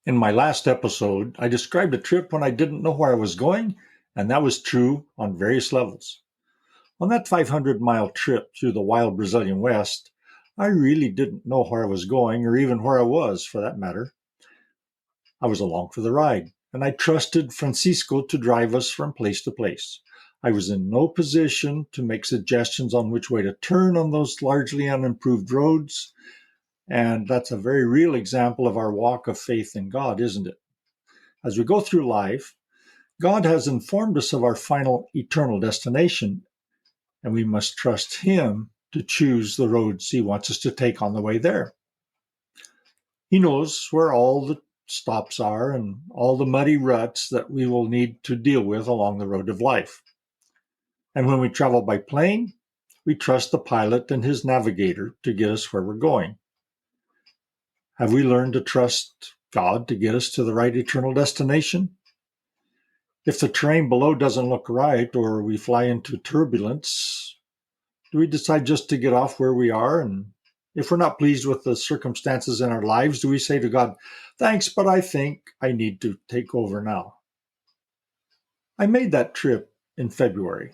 In my last episode, I described a trip when I didn't know where I was going, and that was true on various levels. On that 500-mile trip through the wild Brazilian West, I really didn't know where I was going, or even where I was, for that matter. I was along for the ride, and I trusted Francisco to drive us from place to place. I was in no position to make suggestions on which way to turn on those largely unimproved roads, and that's a very real example of our walk of faith in God, isn't it? As we go through life, God has informed us of our final eternal destination, and we must trust Him to choose the roads He wants us to take on the way there. He knows where all the stops are and all the muddy ruts that we will need to deal with along the road of life. And when we travel by plane, we trust the pilot and his navigator to get us where we're going. Have we learned to trust God to get us to the right eternal destination? If the terrain below doesn't look right or we fly into turbulence, do we decide just to get off where we are? And if we're not pleased with the circumstances in our lives, do we say to God, thanks, but I think I need to take over now? I made that trip in February,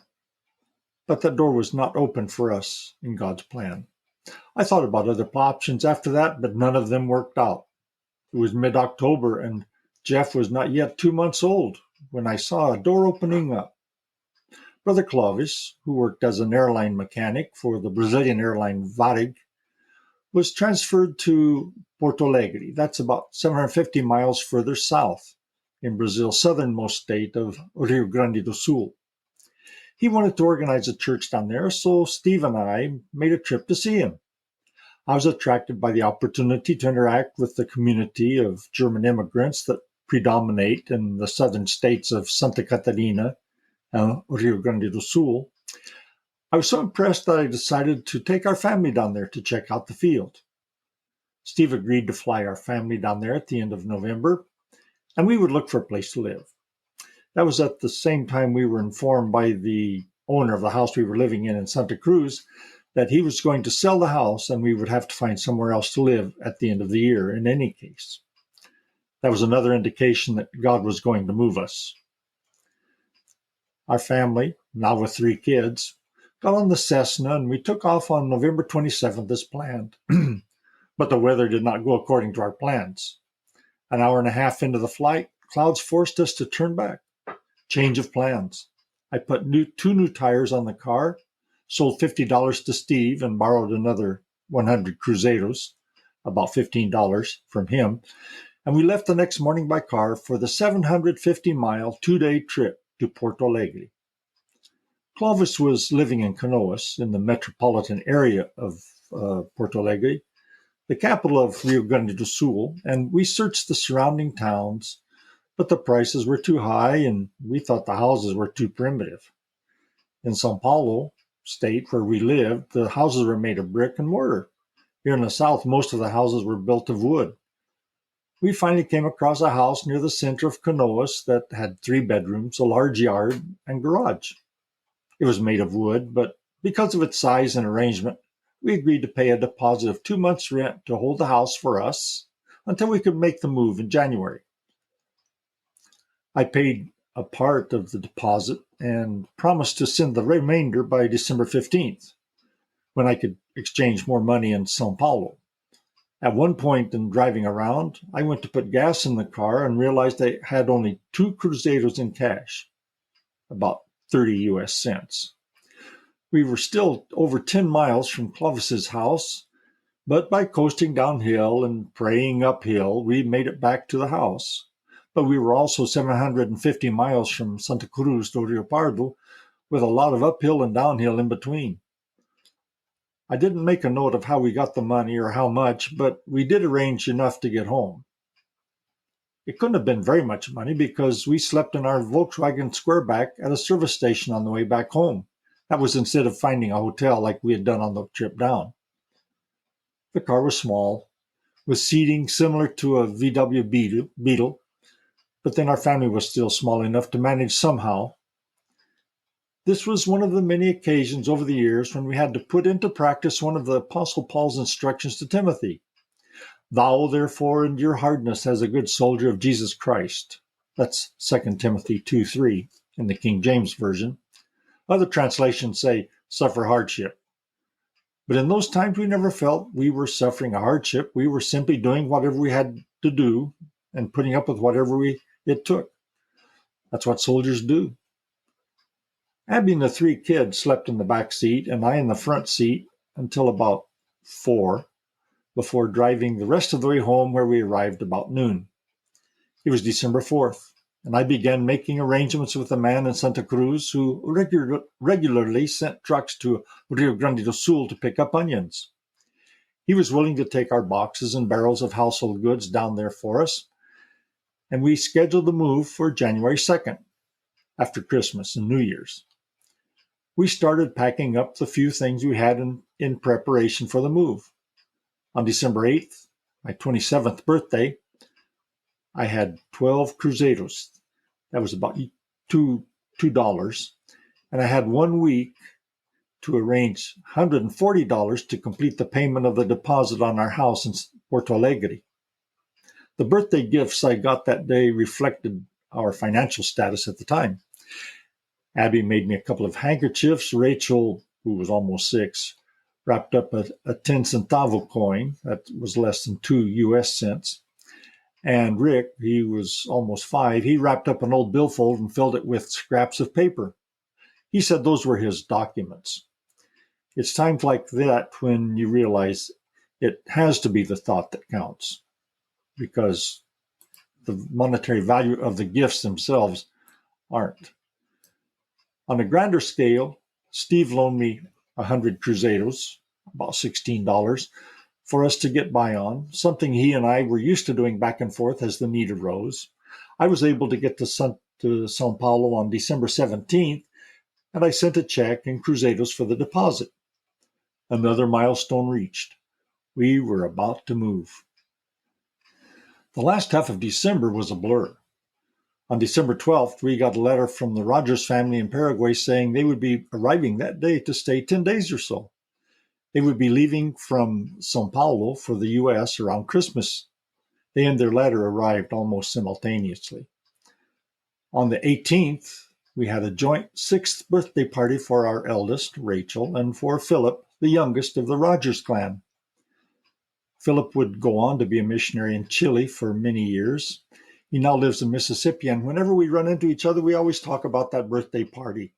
but that door was not open for us in God's plan. I thought about other options after that, but none of them worked out. It was mid-October, and Jeff was not yet 2 months old when I saw a door opening up. Brother Clovis, who worked as an airline mechanic for the Brazilian airline Varig, was transferred to Porto Alegre. That's about 750 miles further south in Brazil's southernmost state of Rio Grande do Sul. He wanted to organize a church down there, so Steve and I made a trip to see him. I was attracted by the opportunity to interact with the community of German immigrants that predominate in the southern states of Santa Catarina and Rio Grande do Sul. I was so impressed that I decided to take our family down there to check out the field. Steve agreed to fly our family down there at the end of November, and we would look for a place to live. That was at the same time we were informed by the owner of the house we were living in Santa Cruz that he was going to sell the house and we would have to find somewhere else to live at the end of the year in any case. That was another indication that God was going to move us. Our family, now with 3 kids, got on the Cessna and we took off on November 27th as planned. But the weather did not go according to our plans. An hour and a half into the flight, clouds forced us to turn back. Change of plans. I put 2 new tires on the car, sold $50 to Steve, and borrowed another 100 Cruzeiros, about $15 from him, and we left the next morning by car for the 750-mile 2-day trip to Porto Alegre. Clovis was living in Canoas, in the metropolitan area of Porto Alegre, the capital of Rio Grande do Sul, and we searched the surrounding towns, but the prices were too high and we thought the houses were too primitive. In São Paulo state, where we lived, the houses were made of brick and mortar. Here in the south, most of the houses were built of wood. We finally came across a house near the center of Canoas that had 3 bedrooms, a large yard, and garage. It was made of wood, but because of its size and arrangement, we agreed to pay a deposit of 2 months' rent to hold the house for us until we could make the move in January. I paid a part of the deposit and promised to send the remainder by December 15th, when I could exchange more money in São Paulo. At one point in driving around, I went to put gas in the car and realized I had only 2 Cruzeiros in cash, about 30 US cents. We were still over 10 miles from Clovis's house, but by coasting downhill and praying uphill, we made it back to the house. But we were also 750 miles from Santa Cruz do Rio Pardo, with a lot of uphill and downhill in between. I didn't make a note of how we got the money or how much, but we did arrange enough to get home. It couldn't have been very much money because we slept in our Volkswagen Squareback at a service station on the way back home. That was instead of finding a hotel like we had done on the trip down. The car was small, with seating similar to a VW Beetle, but then our family was still small enough to manage somehow. This was one of the many occasions over the years when we had to put into practice one of the Apostle Paul's instructions to Timothy. Thou therefore endure hardness as a good soldier of Jesus Christ. That's 2 Timothy 2:3 in the King James Version. Other translations say suffer hardship. But in those times we never felt we were suffering a hardship. We were simply doing whatever we had to do and putting up with whatever it took. That's what soldiers do. Abby and the three kids slept in the back seat and I in the front seat until about 4 before driving the rest of the way home, where we arrived about noon. It was December 4th, and I began making arrangements with a man in Santa Cruz who regularly sent trucks to Rio Grande do Sul to pick up onions. He was willing to take our boxes and barrels of household goods down there for us, and we scheduled the move for January 2nd, after Christmas and New Year's. We started packing up the few things we had in preparation for the move. On December 8th, my 27th birthday, I had 12 cruzados. That was about $2. And I had 1 week to arrange $140 to complete the payment of the deposit on our house in Porto Alegre. The birthday gifts I got that day reflected our financial status at the time. Abby made me a couple of handkerchiefs. Rachel, who was almost 6, wrapped up a 10 centavo coin that was less than 2 US cents. And Rick, he was almost 5, he wrapped up an old billfold and filled it with scraps of paper. He said those were his documents. It's times like that when you realize it has to be the thought that counts, because the monetary value of the gifts themselves aren't. On a grander scale, Steve loaned me 100 cruzados, about $16, for us to get by on, something he and I were used to doing back and forth as the need arose. I was able to get to São Paulo on December 17th, and I sent a check in cruzados for the deposit. Another milestone reached. We were about to move. The last half of December was a blur. On December 12th, we got a letter from the Rogers family in Paraguay saying they would be arriving that day to stay 10 days or so. They would be leaving from São Paulo for the U.S. around Christmas. They and their letter arrived almost simultaneously. On the 18th, we had a joint 6th birthday party for our eldest, Rachel, and for Philip, the youngest of the Rogers clan. Philip would go on to be a missionary in Chile for many years. He now lives in Mississippi, and whenever we run into each other, we always talk about that birthday party.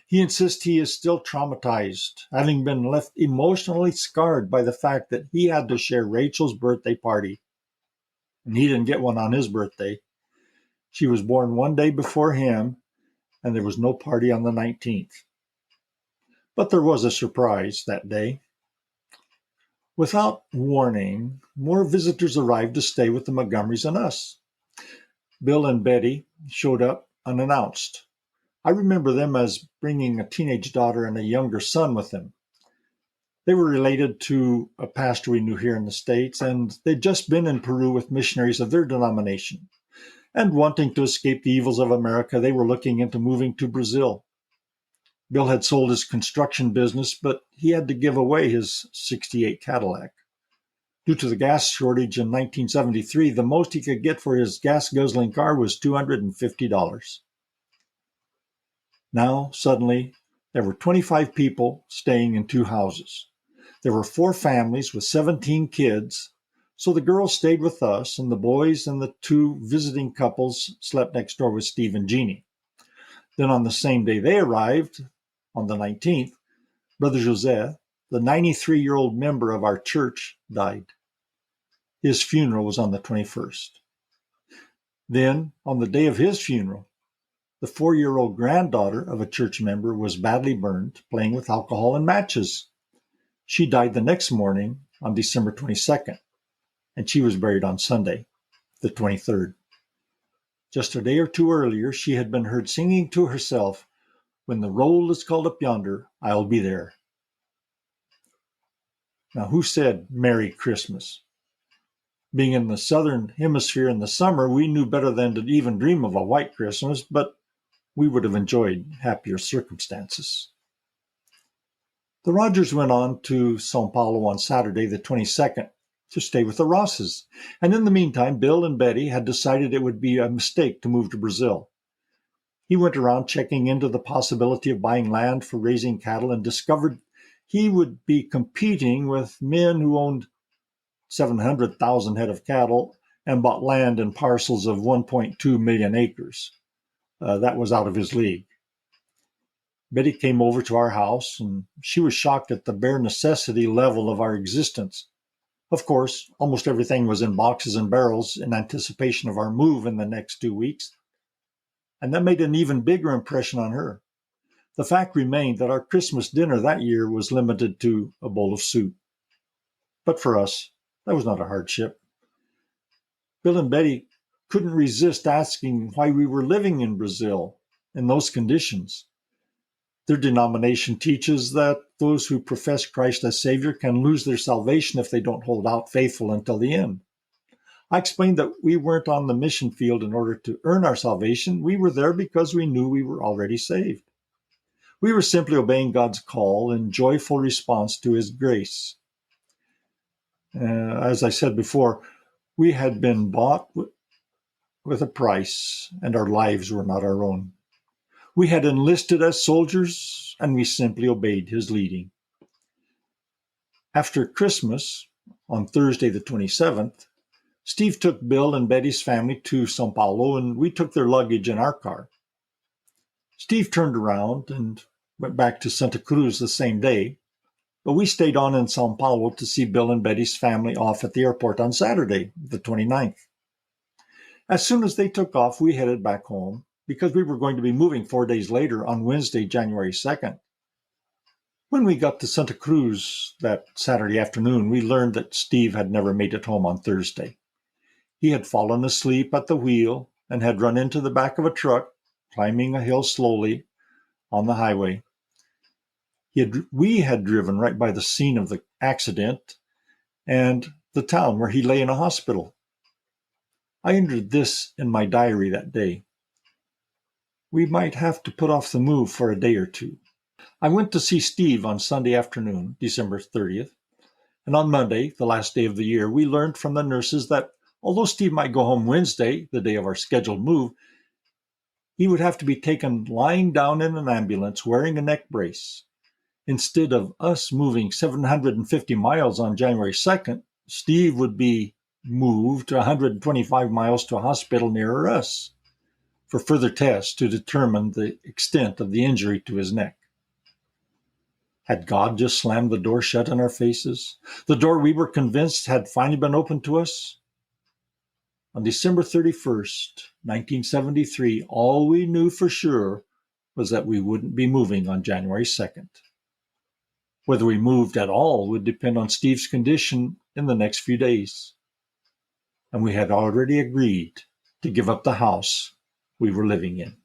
He insists he is still traumatized, having been left emotionally scarred by the fact that he had to share Rachel's birthday party. And he didn't get one on his birthday. She was born 1 day before him, and there was no party on the 19th. But there was a surprise that day. Without warning, more visitors arrived to stay with the Montgomerys and us. Bill and Betty showed up unannounced. I remember them as bringing a teenage daughter and a younger son with them. They were related to a pastor we knew here in the States, and they'd just been in Peru with missionaries of their denomination. And wanting to escape the evils of America, they were looking into moving to Brazil. Bill had sold his construction business, but he had to give away his '68 Cadillac. Due to the gas shortage in 1973, the most he could get for his gas-guzzling car was $250. Now, suddenly, there were 25 people staying in 2 houses. There were 4 families with 17 kids, so the girls stayed with us, and the boys and the 2 visiting couples slept next door with Steve and Jeannie. Then on the same day they arrived, on the 19th, Brother Jose, the 93-year-old member of our church, died. His funeral was on the 21st. Then, on the day of his funeral, the 4-year-old granddaughter of a church member was badly burned playing with alcohol and matches. She died the next morning on December 22nd, and she was buried on Sunday, the 23rd. Just a day or 2 earlier, she had been heard singing to herself, "When the roll is called up yonder, I'll be there." Now, who said Merry Christmas? Being in the southern hemisphere in the summer, we knew better than to even dream of a white Christmas, but we would have enjoyed happier circumstances. The Rogers went on to São Paulo on Saturday, the 22nd, to stay with the Rosses. And in the meantime, Bill and Betty had decided it would be a mistake to move to Brazil. He went around checking into the possibility of buying land for raising cattle and discovered he would be competing with men who owned 700,000 head of cattle and bought land in parcels of 1.2 million acres. That was out of his league. Betty came over to our house, and she was shocked at the bare necessity level of our existence. Of course, almost everything was in boxes and barrels in anticipation of our move in the next 2 weeks, and that made an even bigger impression on her. The fact remained that our Christmas dinner that year was limited to a bowl of soup. But for us, that was not a hardship. Bill and Betty couldn't resist asking why we were living in Brazil in those conditions. Their denomination teaches that those who profess Christ as Savior can lose their salvation if they don't hold out faithful until the end. I explained that we weren't on the mission field in order to earn our salvation. We were there because we knew we were already saved. We were simply obeying God's call in joyful response to His grace. As I said before, we had been bought with a price, and our lives were not our own. We had enlisted as soldiers, and we simply obeyed His leading. After Christmas, on Thursday the 27th, Steve took Bill and Betty's family to São Paulo, and we took their luggage in our car. Steve turned around and went back to Santa Cruz the same day, but we stayed on in São Paulo to see Bill and Betty's family off at the airport on Saturday, the 29th. As soon as they took off, we headed back home because we were going to be moving 4 days later on Wednesday, January 2nd. When we got to Santa Cruz that Saturday afternoon, we learned that Steve had never made it home on Thursday. He had fallen asleep at the wheel and had run into the back of a truck, climbing a hill slowly on the highway. We had driven right by the scene of the accident and the town where he lay in a hospital. I entered this in my diary that day. We might have to put off the move for a day or two. I went to see Steve on Sunday afternoon, December 30th, and on Monday, the last day of the year, we learned from the nurses that although Steve might go home Wednesday, the day of our scheduled move, he would have to be taken lying down in an ambulance wearing a neck brace. Instead of us moving 750 miles on January 2nd, Steve would be moved 125 miles to a hospital nearer us for further tests to determine the extent of the injury to his neck. Had God just slammed the door shut in our faces? The door we were convinced had finally been opened to us? On December 31st, 1973, all we knew for sure was that we wouldn't be moving on January 2nd. Whether we moved at all would depend on Steve's condition in the next few days. And we had already agreed to give up the house we were living in.